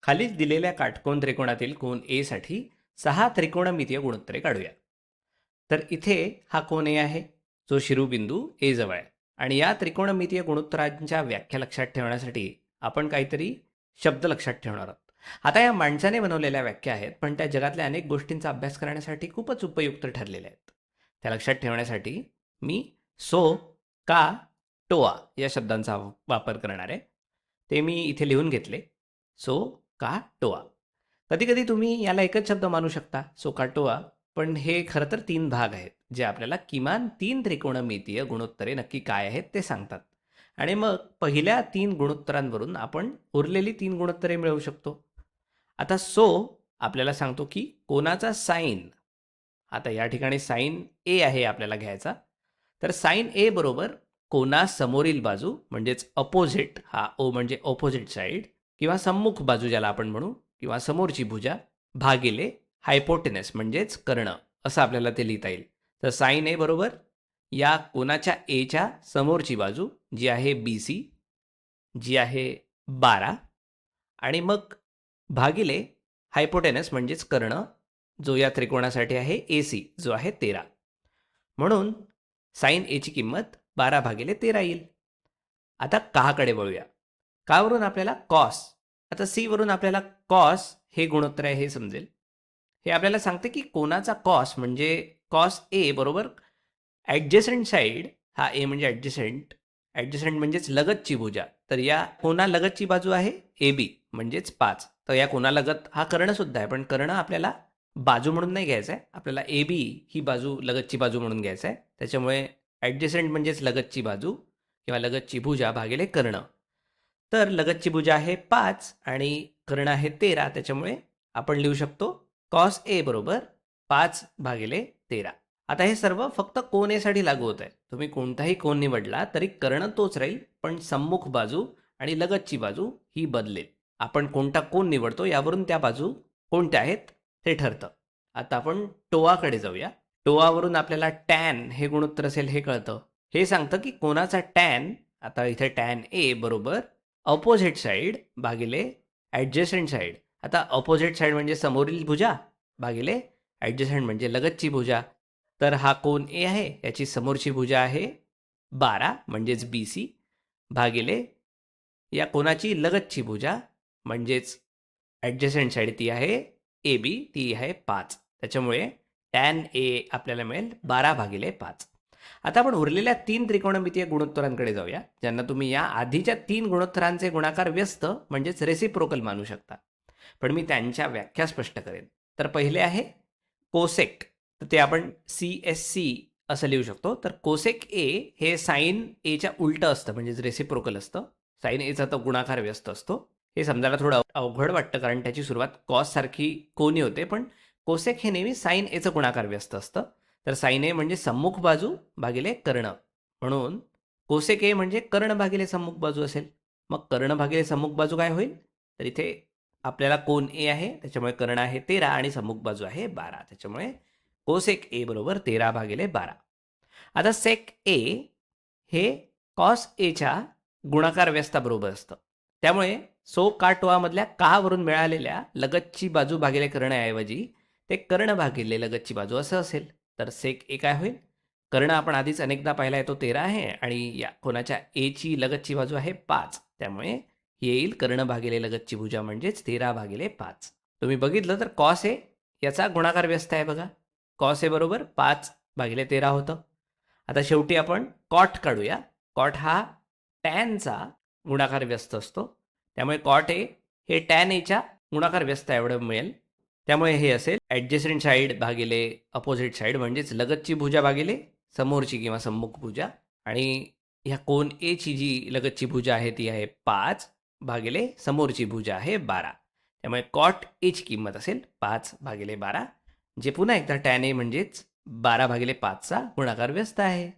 खालीच दिलेल्या काटकोन त्रिकोणातील कोन ए साठी 6 त्रिकोणमितीय गुणोत्तरे काढूया. तर इथे हा कोन ए आहे जो शिरोबिंदू ए जवळ आहे आणि या त्रिकोणमितीय गुणोत्तरांच्या व्याख्या लक्षात ठेवण्यासाठी आपण काहीतरी शब्द लक्षात ठेवणार आहोत. आता या माणसाने बनवलेल्या व्याख्या आहेत, पण त्या जगातल्या अनेक गोष्टींचा अभ्यास करण्यासाठी खूपच उपयुक्त ठरलेल्या आहेत. त्या लक्षात ठेवण्यासाठी मी सो, का, टोआ या शब्दांचा वापर करणार आहे. ते मी इथे लिहून घेतले. सो, का, टोआ. कधी-कधी तुम्ही याला एकच शब्द मानू शकता, सो, का, टोआ. पण हे खरं तर 3 भाग आहेत, जे आपल्याला किमान 3 त्रिकोणमितीय गुणोत्तरे नक्की काय आहेत ते सांगतात. आणि मग पहिल्या 3 गुणोत्तरांवरून आपण उरलेली 3 गुणोत्तरे मिळवू शकतो. आता सो आपल्याला सांगतो की कोनाचा साइन, आता या ठिकाणी साइन ए आहे आपल्याला घ्यायचा. तर साइन ए बरोबर कोनासमोरील बाजू म्हणजेच अपोजिट, हा ओ म्हणजे ऑपोजिट साईड किंवा सम्मुख बाजू ज्याला आपण म्हणू, किंवा समोरची भुजा भागिले हायपोटेनस म्हणजेच कर्ण, असं आपल्याला ते लिहिता येईल. तर साइन ए बरोबर या कोनाच्या एच्या समोरची बाजू जी आहे बी सी, जी आहे 12, आणि मग भागिले हायपोटेनस म्हणजेच कर्ण, जो या त्रिकोणासाठी आहे ए सी, जो आहे 13. म्हणून साइन एची किंमत 12/13 येईल. आता काकडे वळूया. कावरून आपल्याला कॉस, आता सी वरून आपल्याला कॉस हे गुणोत्तर आहे हे समजेल. हे आपल्याला सांगते की कोनाचा कॉस म्हणजे कॉस ए बरोबर ॲडजसंट साईड, हा ए म्हणजे ॲडजसंट, ॲडजसंट म्हणजेच लगतची भुजा. तर या कोनालगतची बाजू आहे ए बी म्हणजेच 5. तर या कोनालगत हा कर्णसुद्धा आहे, पण कर्ण आपल्याला बाजू म्हणून नाही घ्यायचा आहे, आपल्याला ए बी ही बाजू लगतची बाजू म्हणून घ्यायचं आहे. त्याच्यामुळे ॲडजसंट म्हणजेच लगतची बाजू किंवा लगतची भुजा भागिले कर्ण. तर लगतची भुजा आहे 5 आणि कर्ण आहे 13, त्याच्यामुळे आपण लिहू शकतो कॉस ए बरोबर 5/13. आता हे सर्व फक्त कोन एसाठी लागू होत आहे. तुम्ही कोणताही कोन निवडला तरी कर्ण तोच राहील, पण सम्मुख बाजू आणि लगतची बाजू ही बदलेल. आपण कोणता कोन निवडतो यावरून त्या बाजू कोणत्या आहेत ते ठरतं. आता आपण टोआकडे जाऊया. टोआवरून आपल्याला टॅन हे गुणोत्तर असेल हे कळतं. हे सांगतं की कोनाचा टॅन, आता इथे टॅन ए बरोबर अपोजिट साईड भागिले ॲडजसंट साईड. आता अपोजिट साईड म्हणजे समोरील भुजा भागिले ॲडजसंट म्हणजे लगतची भुजा. तर हा कोन ए आहे, याची समोरची भुजा आहे 12 म्हणजेच बी सी भागिले या कोनाची लगतची भुजा म्हणजेच ॲडजसंट साईड ती आहे ए बी, ती आहे 5. त्याच्यामुळे टॅन ए आपल्याला मिळेल 12/5. आता आपण उरलेल्या 3 त्रिकोणमितीय गुणोत्तरांकडे जाऊया, ज्यांना तुम्ही या आधीच्या 3 गुणोत्तरांचे गुणाकार व्यस्त म्हणजेच रेसिप्रोकल मानू शकता. पण मी त्यांच्या व्याख्या स्पष्ट करेन. तर पहिले आहे कोसेक, तर ते आपण सी एस सी असं लिहू शकतो. तर कोसेक ए हे साइन एच्या उलटं असतं, म्हणजेच रेसिप्रोकल असतं. साइन एचा तो गुणाकार व्यस्त असतो. हे समजायला थोडं अवघड वाटतं, कारण त्याची सुरुवात कॉस सारखी कोनी होते, पण कोसेक हे नेहमी साइन एचं गुणाकार व्यस्त असतं. तर साइन ए म्हणजे सम्मुख बाजू भागिले कर्ण, म्हणून कोसेक ए म्हणजे कर्ण भागिले सम्मुख बाजू असेल. मग कर्ण भागिले सम्मुख बाजू काय होईल? तर इथे आपल्याला कोन ए आहे, त्याच्यामुळे कर्ण आहे 13 आणि सम्मुख बाजू आहे 12, त्याच्यामुळे कोसेक ए बरोबर 13/12. आता सेक ए हे कॉस एच्या गुणाकार व्यस्ताबरोबर असतं. त्यामुळे सो का टोआमधल्या का वरून मिळालेल्या लगतची बाजू भागिले कर्णऐवजी ते कर्ण भागिले लगतची बाजू असं असेल. तर सेक ए काय होईल? कर्ण आपण आधीच अनेकदा पाहिला आहे, तो 13 आहे आणि या कोणाच्या एची लगतची बाजू आहे 5, त्यामुळे येईल कर्ण भागिले लगतची भुजा म्हणजेच 13/5. तुम्ही बघितलं तर कॉस ए याचा गुणाकार व्यस्त आहे बघा. कॉस ए बरोबर 5/13 होतं. आता शेवटी आपण कॉट काढूया. कॉट हा टॅनचा गुणाकार व्यस्त असतो, त्यामुळे कॉट ए हे टॅन एच्या गुणाकार व्यस्त एवढं मिळेल. त्यामुळे हे असेल ॲडजसंट साईड भागिले अपोजिट साईड म्हणजेच लगतची भुजा भागिले समोरची किंवा सम्मुख भुजा, आणि ह्या कोन एची जी लगतची भुजा आहे ती आहे 5 भागिले समोरची भुजा आहे 12. त्यामुळे कॉट एची किंमत असेल 5/12, जे पुन्हा एकदा टॅन ए म्हणजेच 12/5चा गुणाकार व्यस्त आहे.